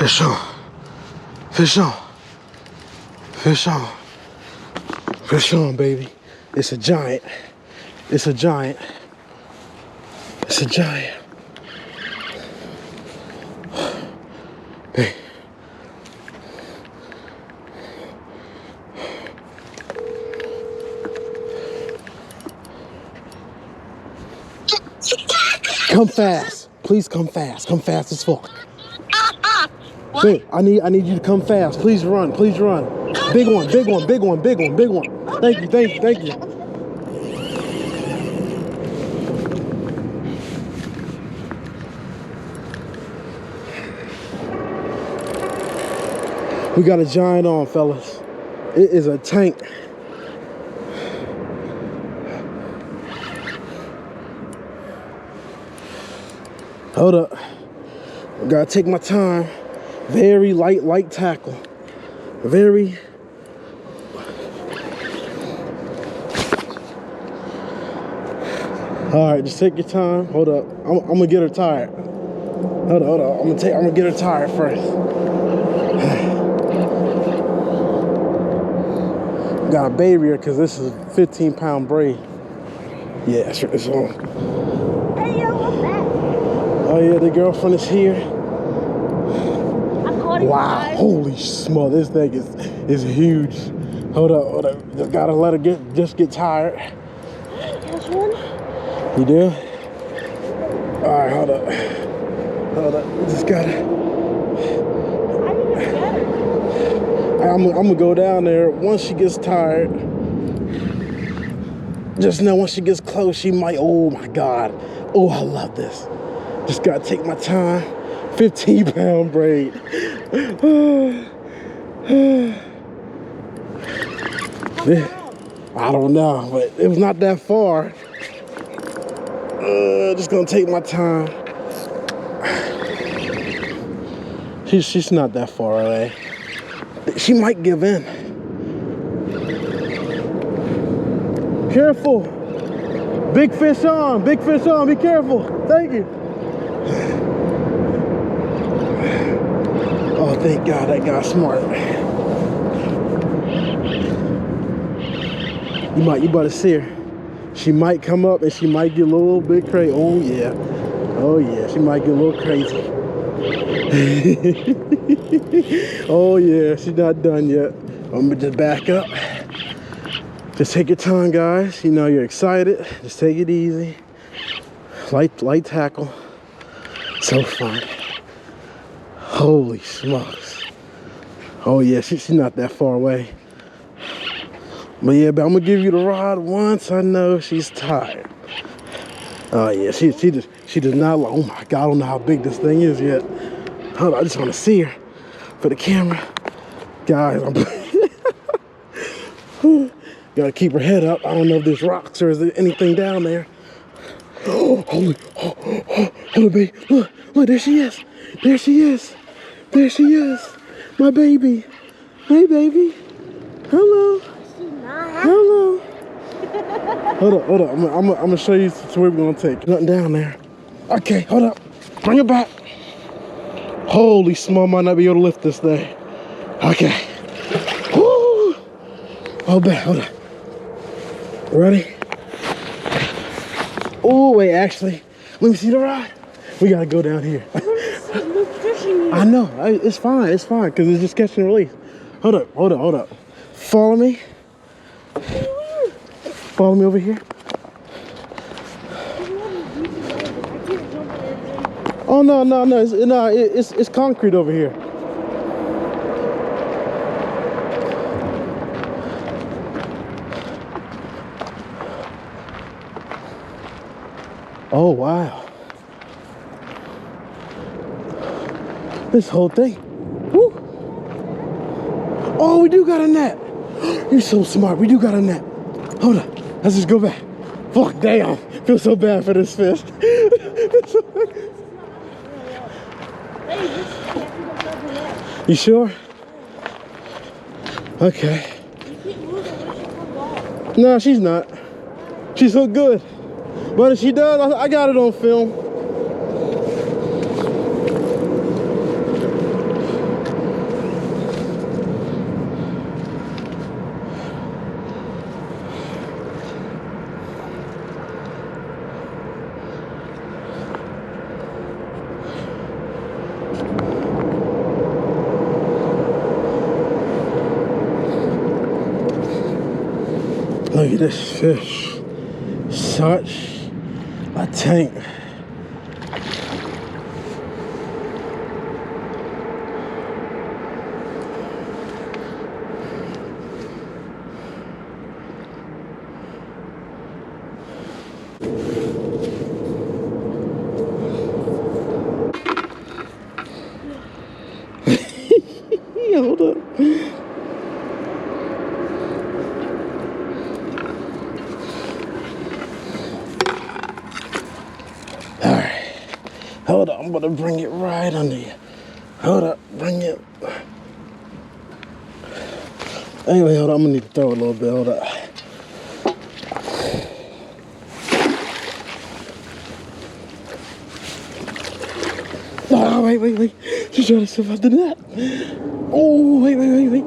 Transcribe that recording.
Fish on. Fish on. Fish on. Fish on, baby. It's a giant. It's a giant. It's a giant. Hey. Come fast. Please come fast. Come fast as fuck. What? Wait, I need you to come fast. Please run. Please run. Big one, big one, big one, big one, big one. Thank you, thank you, thank you. We got a giant on, fellas. It is a tank. Hold up. I gotta take my time. Very light tackle. Very. All right, just take your time. Hold up. I'm gonna get her tired. Hold up. I'm gonna get her tired first. Got a baby here because this is a 15-pound braid. Yeah, it's on. Hey, yo, what's that? Oh yeah, the girlfriend is here. I'm calling Wow, you. holy smoke, this thing is huge. Hold up. Just gotta let her get tired. Catch one? You do? All right, hold up. We just gotta. I need to get her. I'm gonna go down there once she gets tired. Just know once she gets close, she might. Oh my God. Oh, I love this. Just gotta take my time. 15-pound braid. I don't know, but it was not that far. Just gonna take my time. She's not that far away. She might give in. Careful. Big fish on, be careful. Thank you. Oh, thank God, that guy's smart. You better see her. She might come up and she might get a little bit crazy. Oh yeah, she might get a little crazy. Oh yeah, she's not done yet. I'm gonna just back up. Just take your time, guys. You know you're excited. Just take it easy. Light tackle. So fun. Holy smokes. Oh yeah, she's not that far away. But yeah, but I'm gonna give you the rod once I know she's tired. Oh yeah, she does not like. Oh my God, I don't know how big this thing is yet. Hold on, I just want to see her for the camera, guys. Gotta keep her head up. I don't know if there's rocks or is there anything down there. Oh, holy, oh, baby, look, there she is. There she is, my baby. Hey, baby. Hello. Hello. Hold up. I'm gonna show you where we're gonna take. Nothing down there. Okay, hold up. Bring it back. Holy small, might not be able to lift this thing. Okay. Woo. Hold on. Ready? Oh wait, actually, let me see the rod. We gotta go down here. I know. It's fine, because it's just catch and release. Hold up. Follow me. Follow me over here. Oh no, it's concrete over here. Oh wow. This whole thing. Woo. Oh, we do got a net. You're so smart. We do got a net. Hold on. Let's just go back. Fuck, damn. Feel so bad for this fish. You sure? Okay. No, she's not. She's so good. But if she does, I got it on film. Look at this fish. Such a tank. Hold up. Alright. Hold up, I'm gonna bring it right under you. Hold up, bring it. Anyway, hold up, I'm gonna need to throw it a little bit. Hold up. Oh, wait. She's trying to step out the net. Oh, wait. Wait.